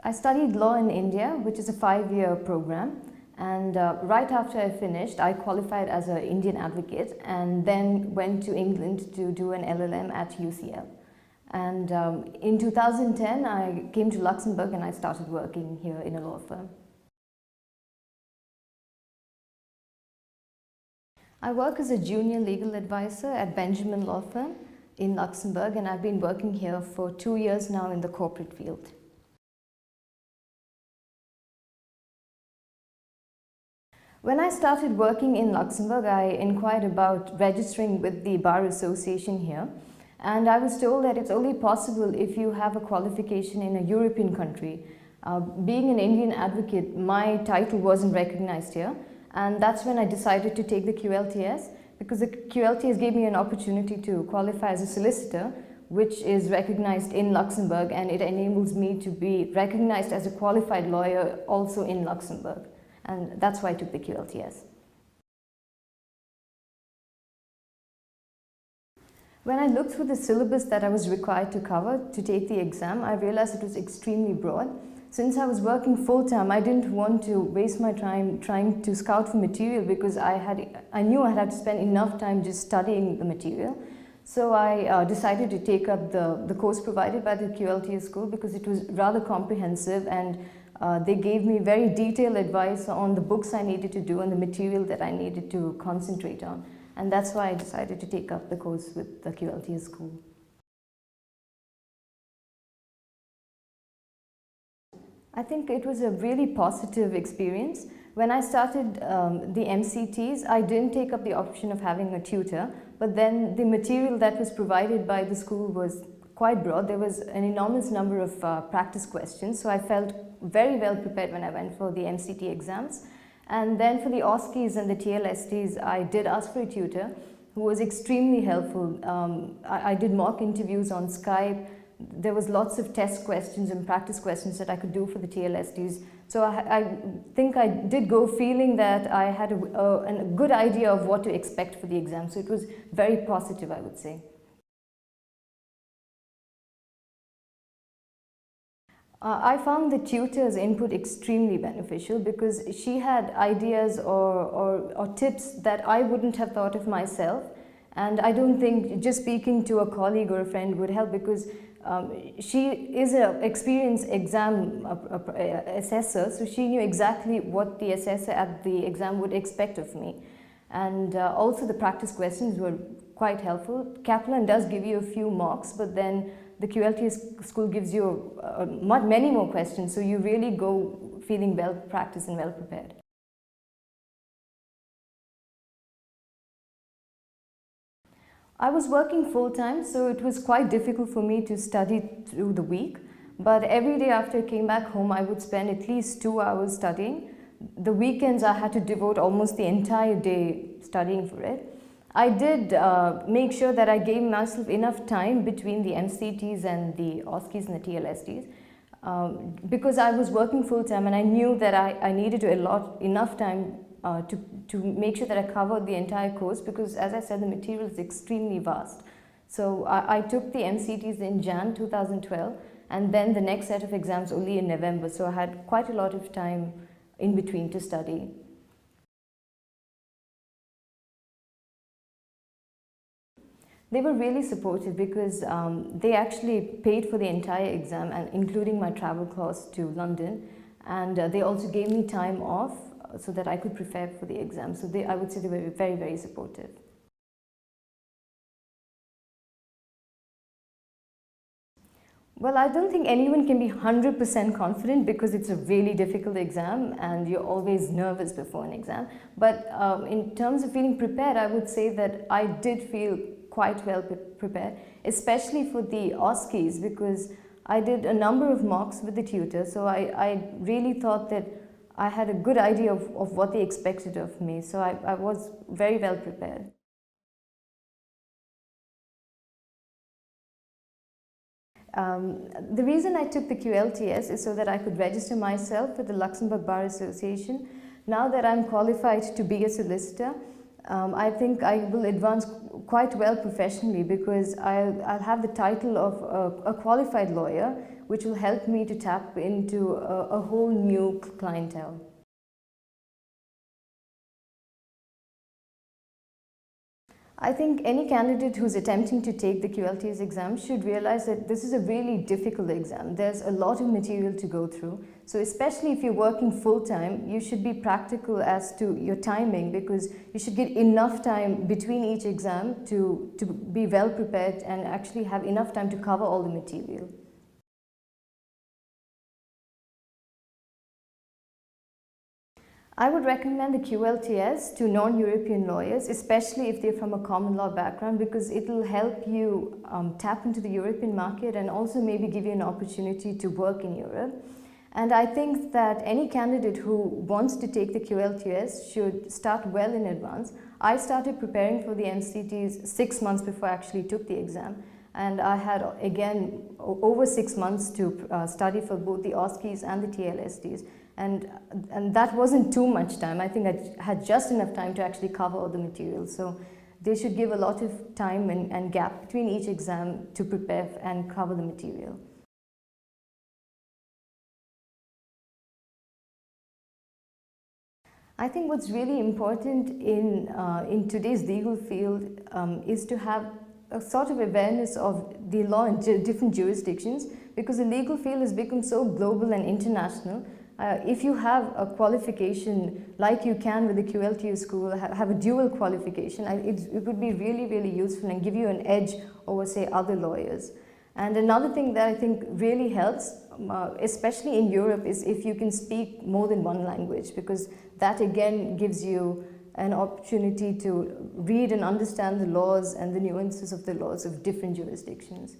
I studied law in India, which is a 5-year program. And right after I finished, I qualified as an Indian advocate and then went to England to do an LLM at UCL. And in 2010, I came to Luxembourg and I started working here in a law firm. I work as a junior legal advisor at Benjamin Law Firm in Luxembourg, and I've been working here for 2 years now in the corporate field. When I started working in Luxembourg, I inquired about registering with the Bar Association here, and I was told that it's only possible if you have a qualification in a European country. Being an Indian advocate, my title wasn't recognized here, and that's when I decided to take the QLTS, because the QLTS gave me an opportunity to qualify as a solicitor, which is recognized in Luxembourg, and it enables me to be recognized as a qualified lawyer also in Luxembourg. And that's why I took the QLTS. When I looked through the syllabus that I was required to cover to take the exam, I realized it was extremely broad. Since I was working full-time, I didn't want to waste my time trying to scout for material, because I knew I had to spend enough time just studying the material. So I decided to take up the course provided by the QLTS School, because it was rather comprehensive, and they gave me very detailed advice on the books I needed to do and the material that I needed to concentrate on. And that's why I decided to take up the course with the QLTS School. I think it was a really positive experience. When I started the MCTs, I didn't take up the option of having a tutor, but then the material that was provided by the school was quite broad. There was an enormous number of practice questions, so I felt very well prepared when I went for the MCT exams. And then for the OSCEs and the TLSTs, I did ask for a tutor who was extremely helpful. I did mock interviews on Skype. There was lots of test questions and practice questions that I could do for the TLSTs. So I think I did go feeling that I had a good idea of what to expect for the exam. So it was very positive, I would say. I found the tutor's input extremely beneficial, because she had ideas or tips that I wouldn't have thought of myself. And I don't think just speaking to a colleague or a friend would help, because she is an experienced exam assessor, so she knew exactly what the assessor at the exam would expect of me. And also the practice questions were quite helpful. Kaplan does give you a few mocks, but then the QLTS School gives you many more questions, so you really go feeling well practiced and well prepared. I was working full-time, so it was quite difficult for me to study through the week. But every day after I came back home, I would spend at least 2 hours studying. The weekends I had to devote almost the entire day studying for it. I did make sure that I gave myself enough time between the MCTs and the OSCEs and the TLSTs, because I was working full-time and I knew that I needed to allot enough time to make sure that I covered the entire course, because as I said, the material is extremely vast. So I took the MCTs in Jan 2012, and then the next set of exams only in November, so I had quite a lot of time in between to study. They were really supportive, because they actually paid for the entire exam, and including my travel costs to London, and they also gave me time off so that I could prepare for the exam. So I would say they were very, very supportive. Well, I don't think anyone can be 100% confident, because it's a really difficult exam and you're always nervous before an exam. But in terms of feeling prepared, I would say that I did feel quite well prepared, especially for the OSCEs, because I did a number of mocks with the tutor. So I really thought that I had a good idea of what they expected of me. So I was very well prepared. The reason I took the QLTS is so that I could register myself with the Luxembourg Bar Association. Now that I'm qualified to be a solicitor, I think I will advance quite well professionally, because I'll have the title of a qualified lawyer, which will help me to tap into a whole new clientele. I think any candidate who's attempting to take the QLTS exam should realize that this is a really difficult exam. There's a lot of material to go through. So especially if you're working full-time, you should be practical as to your timing, because you should get enough time between each exam to be well prepared and actually have enough time to cover all the material. I would recommend the QLTS to non-European lawyers, especially if they're from a common law background, because it will help you tap into the European market and also maybe give you an opportunity to work in Europe. And I think that any candidate who wants to take the QLTS should start well in advance. I started preparing for the MCTs 6 months before I actually took the exam. And I had, again, over 6 months to study for both the OSCEs and the TLSTs. And that wasn't too much time. I think I had just enough time to actually cover all the material. So they should give a lot of time and gap between each exam to prepare and cover the material. I think what's really important in today's legal field is to have a sort of awareness of the law in different jurisdictions, because the legal field has become so global and international. If you have a qualification like you can with the QLTS school, have a dual qualification, it would be really, really useful and give you an edge over, say, other lawyers. And another thing that I think really helps, especially in Europe, is if you can speak more than one language, because that again gives you an opportunity to read and understand the laws and the nuances of the laws of different jurisdictions.